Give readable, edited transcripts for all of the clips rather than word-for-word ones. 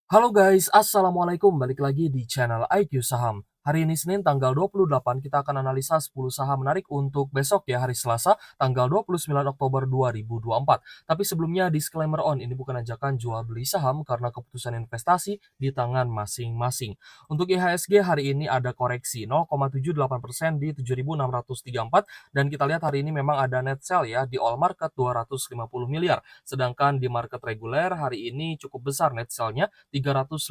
Halo guys, assalamualaikum. Balik lagi di channel IQ Saham. Hari ini Senin tanggal 28 kita akan analisa 10 saham menarik untuk besok ya, hari Selasa tanggal 29 Oktober 2024. Tapi sebelumnya disclaimer on, ini bukan ajakan jual beli saham karena keputusan investasi di tangan masing-masing. Untuk IHSG hari ini ada koreksi 0,78% di 7.634 dan kita lihat hari ini memang ada net sell ya di all market 250 miliar. Sedangkan di market reguler hari ini cukup besar net sell-nya 356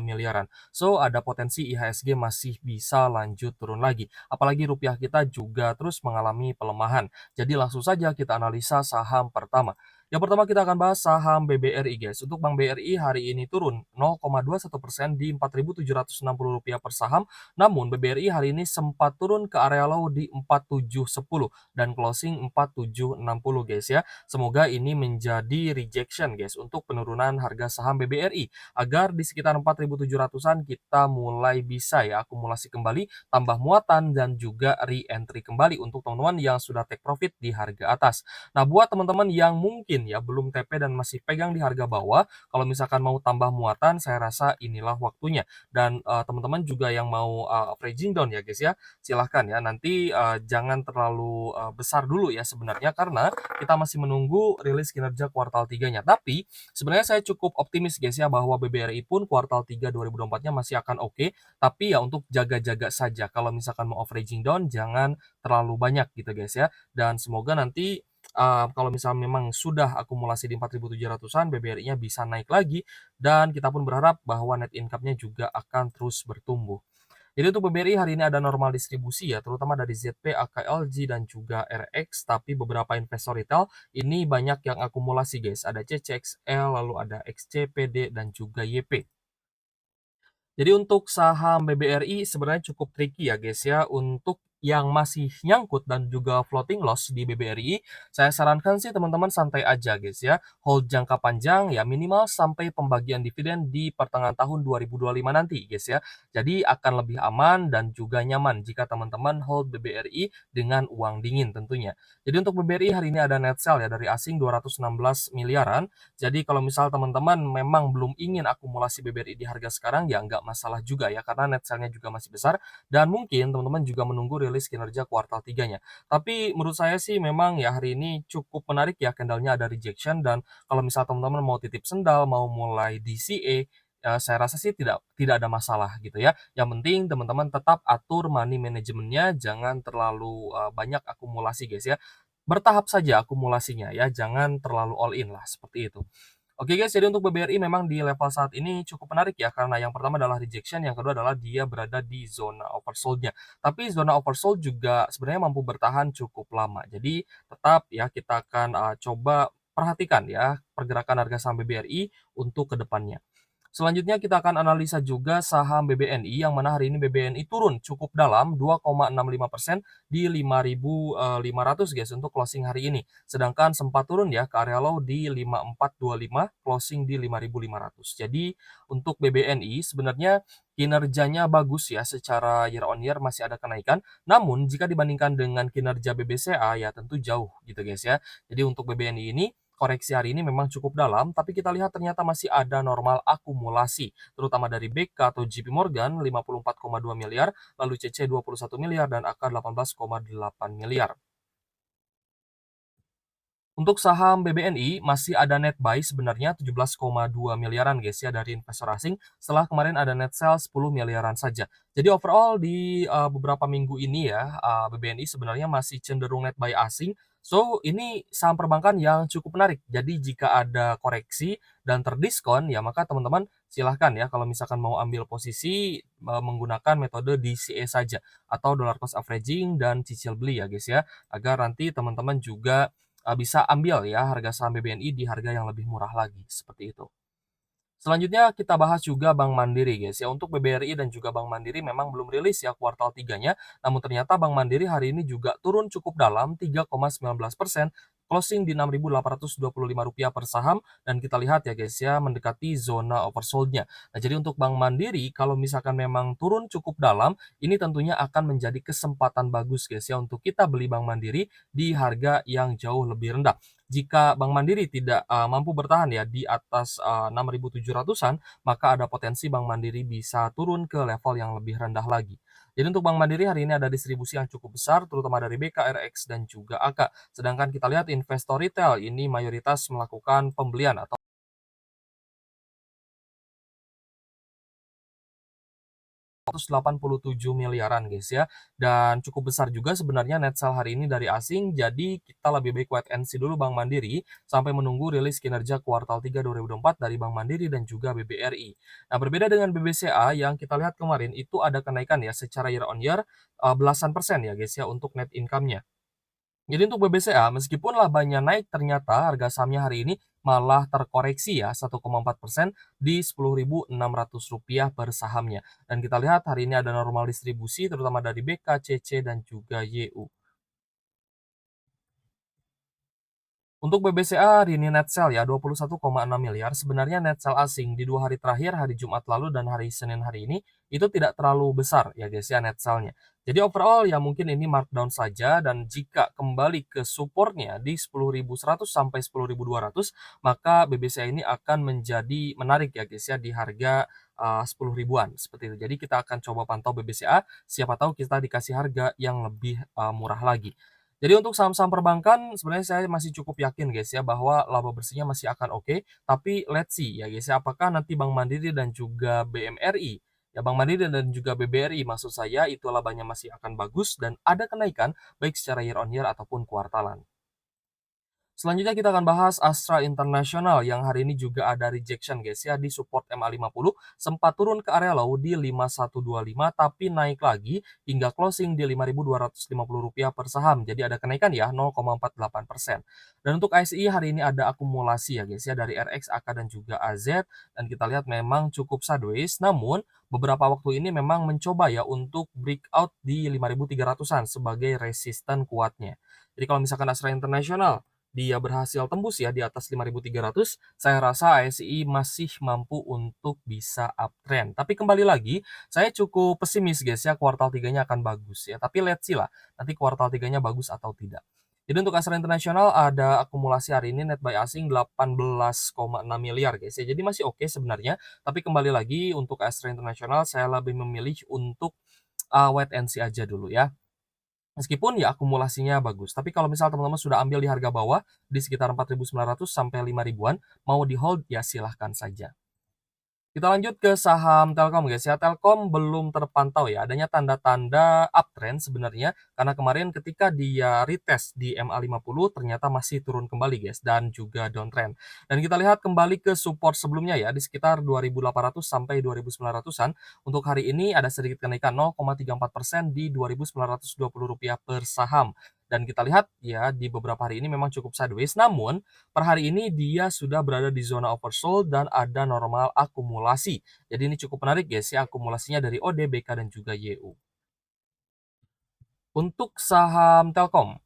miliaran. So, ada potensi IHSG masih bisa lanjut turun lagi. Apalagi rupiah kita juga terus mengalami pelemahan. Jadi langsung saja kita analisa saham pertama. Yang pertama kita akan bahas saham BBRI guys. Untuk Bank BRI hari ini turun 0,21% di Rp4.760 per saham. Namun BBRI hari ini sempat turun ke area low di 4710 dan closing 4760 guys ya. Semoga ini menjadi rejection guys untuk penurunan harga saham BBRI agar di sekitar 4.700-an kita mulai bisa ya akumulasi kembali, tambah muatan dan juga re-entry kembali untuk teman-teman yang sudah take profit di harga atas. Nah, buat teman-teman yang mungkin ya belum TP dan masih pegang di harga bawah, kalau misalkan mau tambah muatan, saya rasa inilah waktunya. Dan teman-teman juga yang mau averaging down ya guys ya, silahkan ya. Nanti jangan terlalu besar dulu ya sebenarnya karena kita masih menunggu rilis kinerja kuartal 3-nya. Tapi sebenarnya saya cukup optimis guys ya bahwa BBRI pun kuartal 3 2024-nya masih akan oke. Tapi ya untuk jaga-jaga saja. Kalau misalkan mau averaging down jangan terlalu banyak gitu guys ya. Dan semoga nanti kalau misalnya memang sudah akumulasi di 4.700-an, BBRI-nya bisa naik lagi dan kita pun berharap bahwa net income-nya juga akan terus bertumbuh. Jadi untuk BBRI hari ini ada normal distribusi ya, terutama dari ZP, AKLG, dan juga RX, tapi beberapa investor retail ini banyak yang akumulasi guys. Ada CCXL, lalu ada XCPD, dan juga YP. Jadi untuk saham BBRI sebenarnya cukup tricky ya guys ya, untuk yang masih nyangkut dan juga floating loss di BBRI, saya sarankan sih teman-teman santai aja guys ya, hold jangka panjang ya minimal sampai pembagian dividen di pertengahan tahun 2025 nanti guys ya. Jadi akan lebih aman dan juga nyaman jika teman-teman hold BBRI dengan uang dingin tentunya. Jadi untuk BBRI hari ini ada net sell ya dari asing 216 miliaran. Jadi kalau misal teman-teman memang belum ingin akumulasi BBRI di harga sekarang, ya nggak masalah juga ya, karena net sell-nya juga masih besar, dan mungkin teman-teman juga menunggu rilis kinerja kuartal 3-nya. Tapi menurut saya sih memang ya hari ini cukup menarik ya, candle-nya ada rejection, dan kalau misal teman-teman mau titip sendal, mau mulai DCA, saya rasa sih tidak tidak ada masalah gitu ya. Yang penting teman-teman tetap atur money management-nya, jangan terlalu banyak akumulasi guys ya. Bertahap saja akumulasinya ya, jangan terlalu all in lah, seperti itu. Oke guys, jadi untuk BBRI memang di level saat ini cukup menarik ya, karena yang pertama adalah rejection, yang kedua adalah dia berada di zona oversold-nya. Tapi zona oversold juga sebenarnya mampu bertahan cukup lama. Jadi tetap ya kita akan coba perhatikan ya pergerakan harga saham BBRI untuk kedepannya. Selanjutnya kita akan analisa juga saham BBNI yang mana hari ini BBNI turun cukup dalam 2,65% di 5.500 guys untuk closing hari ini. Sedangkan sempat turun ya ke area low di 5.425, closing di 5.500. Jadi untuk BBNI sebenarnya kinerjanya bagus ya, secara year on year masih ada kenaikan. Namun jika dibandingkan dengan kinerja BBCA ya tentu jauh gitu guys ya. Jadi untuk BBNI ini koreksi hari ini memang cukup dalam, tapi kita lihat ternyata masih ada normal akumulasi, terutama dari BK atau JP Morgan 54,2 miliar, lalu CC 21 miliar, dan AK 18,8 miliar. Untuk saham BBNI masih ada net buy sebenarnya 17,2 miliaran guys ya dari investor asing, setelah kemarin ada net sell 10 miliaran saja. Jadi overall di beberapa minggu ini ya, BBNI sebenarnya masih cenderung net buy asing. So ini saham perbankan yang cukup menarik. Jadi jika ada koreksi dan terdiskon ya maka teman-teman silahkan ya kalau misalkan mau ambil posisi menggunakan metode DCA saja atau dollar cost averaging dan cicil beli ya guys ya, agar nanti teman-teman juga bisa ambil ya harga saham BBNI di harga yang lebih murah lagi, seperti itu. Selanjutnya kita bahas juga Bank Mandiri guys ya. Untuk BBRI dan juga Bank Mandiri memang belum rilis ya kuartal 3-nya, namun ternyata Bank Mandiri hari ini juga turun cukup dalam 3,19%, closing di Rp6.825 per saham, dan kita lihat ya guys ya mendekati zona oversold-nya. Nah, jadi untuk Bank Mandiri kalau misalkan memang turun cukup dalam, ini tentunya akan menjadi kesempatan bagus guys ya untuk kita beli Bank Mandiri di harga yang jauh lebih rendah. Jika Bank Mandiri tidak, mampu bertahan ya di atas, 6.700-an, maka ada potensi Bank Mandiri bisa turun ke level yang lebih rendah lagi. Jadi untuk Bank Mandiri hari ini ada distribusi yang cukup besar, terutama dari BKRX dan juga AK. Sedangkan kita lihat investor retail ini mayoritas melakukan pembelian atau 187 miliaran guys ya, dan cukup besar juga sebenarnya net sell hari ini dari asing, jadi kita lebih baik wait and see dulu Bank Mandiri sampai menunggu rilis kinerja kuartal 3 2024 dari Bank Mandiri dan juga BBRI. Nah, berbeda dengan BBCA yang kita lihat kemarin itu ada kenaikan ya secara year on year belasan persen ya guys ya untuk net income-nya. Jadi untuk BBCA, meskipun labanya naik, ternyata harga sahamnya hari ini malah terkoreksi ya 1,4% di Rp10.600 per sahamnya. Dan kita lihat hari ini ada normal distribusi terutama dari BK, CC, dan juga YU. Untuk BBCA hari ini net sell ya 21,6 miliar. Sebenarnya net sell asing di 2 hari terakhir, hari Jumat lalu dan hari Senin hari ini, itu tidak terlalu besar ya guys ya net sell-nya. Jadi overall ya mungkin ini markdown saja dan jika kembali ke supportnya di 10.100 sampai 10.200 maka BBCA ini akan menjadi menarik ya guys ya di harga 10 ribuan seperti itu. Jadi kita akan coba pantau BBCA, siapa tahu kita dikasih harga yang lebih murah lagi. Jadi untuk saham-saham perbankan sebenarnya saya masih cukup yakin guys ya bahwa laba bersihnya masih akan oke, tapi let's see ya guys ya apakah nanti Bank Mandiri dan juga BMRI, ya Bank Mandiri dan juga BBRI maksud saya itu labanya masih akan bagus dan ada kenaikan baik secara year on year ataupun kuartalan. Selanjutnya kita akan bahas Astra International yang hari ini juga ada rejection guys ya di support MA50 sempat turun ke area low di 5125 tapi naik lagi hingga closing di Rp5.250 per saham. Jadi ada kenaikan ya 0,48%. Dan untuk ASI hari ini ada akumulasi ya guys ya dari RX, AK dan juga AZ dan kita lihat memang cukup sideways namun beberapa waktu ini memang mencoba ya untuk breakout di 5.300-an sebagai resisten kuatnya. Jadi kalau misalkan Astra International dia berhasil tembus ya di atas 5.300, saya rasa ASI masih mampu untuk bisa uptrend. Tapi kembali lagi, saya cukup pesimis guys ya, kuartal 3-nya akan bagus ya. Tapi let's see lah, nanti kuartal 3-nya bagus atau tidak. Jadi untuk Astra International ada akumulasi hari ini net buy asing 18,6 miliar guys ya. Jadi masih oke sebenarnya, tapi kembali lagi untuk Astra International saya lebih memilih untuk wait and see aja dulu ya. Meskipun ya akumulasinya bagus, tapi kalau misal teman-teman sudah ambil di harga bawah, di sekitar 4.900 sampai 5 ribuan, mau di-hold ya silahkan saja. Kita lanjut ke saham Telkom guys ya. Telkom belum terpantau ya adanya tanda-tanda uptrend sebenarnya karena kemarin ketika dia retest di MA50 ternyata masih turun kembali guys dan juga downtrend. Dan kita lihat kembali ke support sebelumnya ya di sekitar 2.800 sampai 2.900-an. Untuk hari ini ada sedikit kenaikan 0,34% di Rp2.920 per saham. Dan kita lihat ya di beberapa hari ini memang cukup sideways namun per hari ini dia sudah berada di zona oversold dan ada normal akumulasi. Jadi ini cukup menarik guys ya akumulasinya dari OD, BK dan juga YU. Untuk saham Telkom,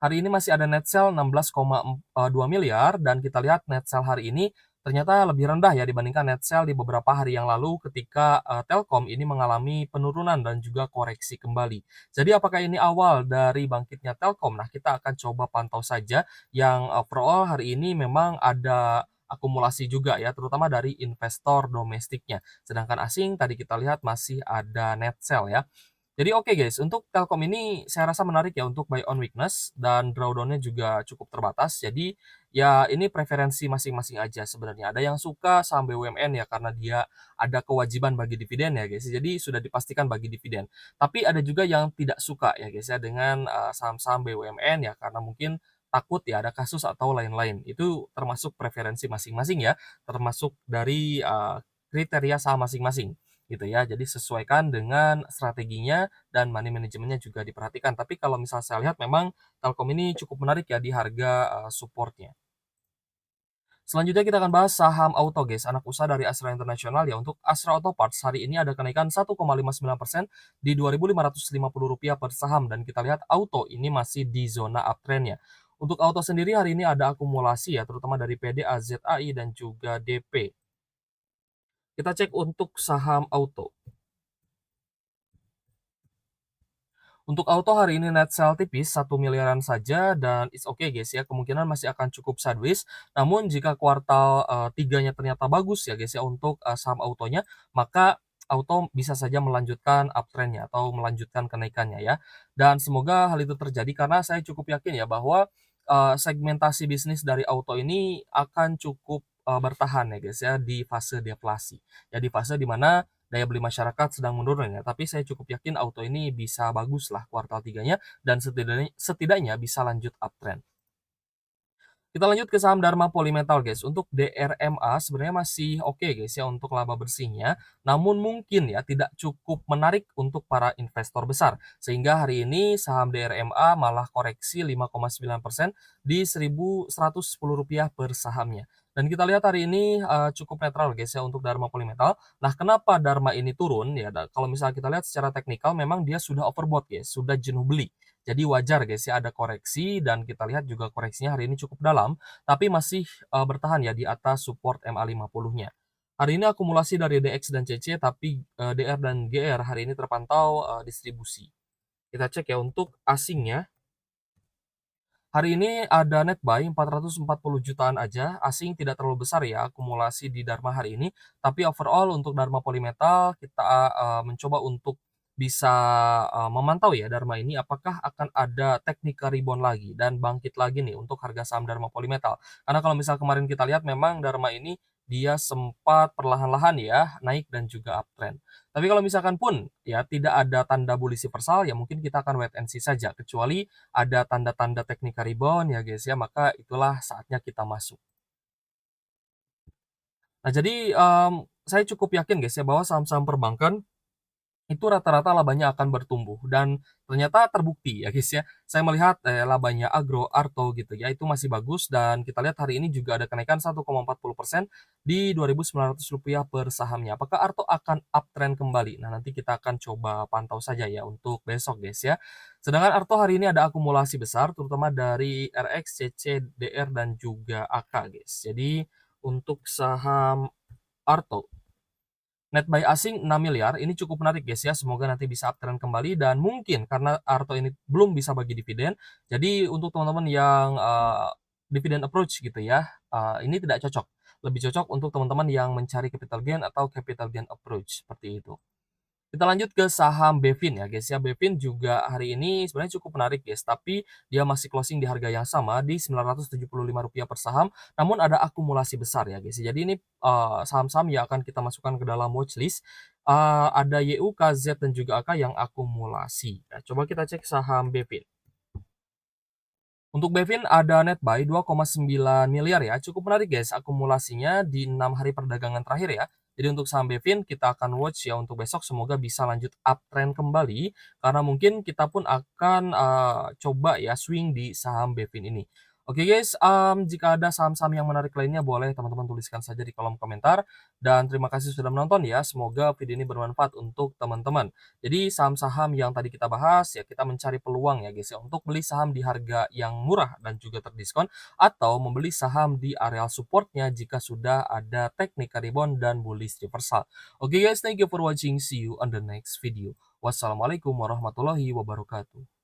hari ini masih ada net sell 16,2 miliar dan kita lihat net sell hari ini ternyata lebih rendah ya dibandingkan net sell di beberapa hari yang lalu ketika Telkom ini mengalami penurunan dan juga koreksi kembali. Jadi apakah ini awal dari bangkitnya Telkom? Nah, kita akan coba pantau saja yang overall hari ini memang ada akumulasi juga ya, terutama dari investor domestiknya. Sedangkan asing tadi kita lihat masih ada net sell ya. Jadi oke guys, untuk Telkom ini saya rasa menarik ya untuk buy on weakness dan drawdown-nya juga cukup terbatas. Jadi ya ini preferensi masing-masing aja sebenarnya. Ada yang suka saham BUMN ya karena dia ada kewajiban bagi dividen ya guys. Jadi sudah dipastikan bagi dividen. Tapi ada juga yang tidak suka ya guys ya dengan saham-saham BUMN ya karena mungkin takut ya ada kasus atau lain-lain. Itu termasuk preferensi masing-masing ya, termasuk dari kriteria saham masing-masing gitu ya. Jadi sesuaikan dengan strateginya dan money manajemennya juga diperhatikan. Tapi kalau misal saya lihat memang Telkom ini cukup menarik ya di harga supportnya. Selanjutnya kita akan bahas saham auto guys, anak usaha dari Astra International ya. Untuk Astra Auto Parts hari ini ada kenaikan 1,59% di Rp2.550 per saham dan kita lihat auto ini masih di zona uptrend ya. Untuk auto sendiri hari ini ada akumulasi ya, terutama dari PD, AZAI dan juga DP. Kita cek untuk saham auto. Untuk auto hari ini net sell tipis 1 miliaran saja dan it's okay guys ya, kemungkinan masih akan cukup sideways. Namun jika kuartal, 3-nya ternyata bagus ya guys ya untuk, saham autonya, maka auto bisa saja melanjutkan uptrend-nya atau melanjutkan kenaikannya ya. Dan semoga hal itu terjadi karena saya cukup yakin ya bahwa, segmentasi bisnis dari auto ini akan cukup, bertahan ya guys ya di fase deflasi. Ya di fase di mana daya beli masyarakat sedang menurun ya, tapi saya cukup yakin auto ini bisa bagus lah kuartal 3-nya dan setidaknya setidaknya bisa lanjut uptrend. Kita lanjut ke saham Dharma Polymetal guys. Untuk DRMA sebenarnya masih oke guys ya untuk laba bersihnya, namun mungkin ya tidak cukup menarik untuk para investor besar. Sehingga hari ini saham DRMA malah koreksi 5,9% di Rp1.110 per sahamnya. Dan kita lihat hari ini cukup netral guys ya untuk Dharma Polymetal. Nah, kenapa Dharma ini turun ya? Kalau misalnya kita lihat secara teknikal memang dia sudah overbought guys, sudah jenuh beli. Jadi wajar guys ya ada koreksi dan kita lihat juga koreksinya hari ini cukup dalam, tapi masih, bertahan ya di atas support MA50-nya. Hari ini akumulasi dari DX dan CC tapi, DR dan GR hari ini terpantau, distribusi. Kita cek ya untuk asingnya, hari ini ada net buy 440 jutaan aja, asing tidak terlalu besar ya akumulasi di Dharma hari ini, tapi overall untuk Dharma Polymetal kita, mencoba untuk bisa, memantau ya Dharma ini apakah akan ada technical rebound lagi dan bangkit lagi nih untuk harga saham Dharma Polymetal. Karena kalau misal kemarin kita lihat memang Dharma ini dia sempat perlahan-lahan ya naik dan juga uptrend. Tapi kalau misalkan pun ya tidak ada tanda bullish reversal ya mungkin kita akan wait and see saja, kecuali ada tanda-tanda technical rebound ya guys ya, maka itulah saatnya kita masuk. Nah jadi, saya cukup yakin guys ya bahwa saham-saham perbankan itu rata-rata labanya akan bertumbuh dan ternyata terbukti ya guys ya. Saya melihat, labanya Agro, Arto gitu ya, itu masih bagus dan kita lihat hari ini juga ada kenaikan 1,40% di Rp2.900 per sahamnya. Apakah Arto akan uptrend kembali? Nah, nanti kita akan coba pantau saja ya untuk besok guys ya. Sedangkan Arto hari ini ada akumulasi besar terutama dari RX, CC, DR, dan juga AK guys. Jadi untuk saham Arto net buy asing 6 miliar, ini cukup menarik guys ya, semoga nanti bisa uptrend kembali dan mungkin karena Arto ini belum bisa bagi dividen, jadi untuk teman-teman yang, dividend approach gitu ya, ini tidak cocok. Lebih cocok untuk teman-teman yang mencari capital gain atau capital gain approach, seperti itu. Kita lanjut ke saham Bevin ya guys ya. Bevin juga hari ini sebenarnya cukup menarik guys, tapi dia masih closing di harga yang sama di Rp975 per saham, namun ada akumulasi besar ya guys. Jadi ini, saham-saham yang akan kita masukkan ke dalam watchlist, ada YU, KZ, dan juga AK yang akumulasi. Nah, coba kita cek saham Bevin. Untuk Bevin ada net buy 2,9 miliar ya, cukup menarik guys akumulasinya di 6 hari perdagangan terakhir ya. Jadi untuk saham Bevin kita akan watch ya untuk besok semoga bisa lanjut uptrend kembali karena mungkin kita pun akan, coba ya swing di saham Bevin ini. Oke guys, jika ada saham-saham yang menarik lainnya boleh teman-teman tuliskan saja di kolom komentar dan terima kasih sudah menonton ya, semoga video ini bermanfaat untuk teman-teman. Jadi saham-saham yang tadi kita bahas ya kita mencari peluang ya guys ya untuk beli saham di harga yang murah dan juga terdiskon atau membeli saham di areal supportnya jika sudah ada technical rebound dan bullish reversal. Oke guys, thank you for watching. See you on the next video. Wassalamualaikum warahmatullahi wabarakatuh.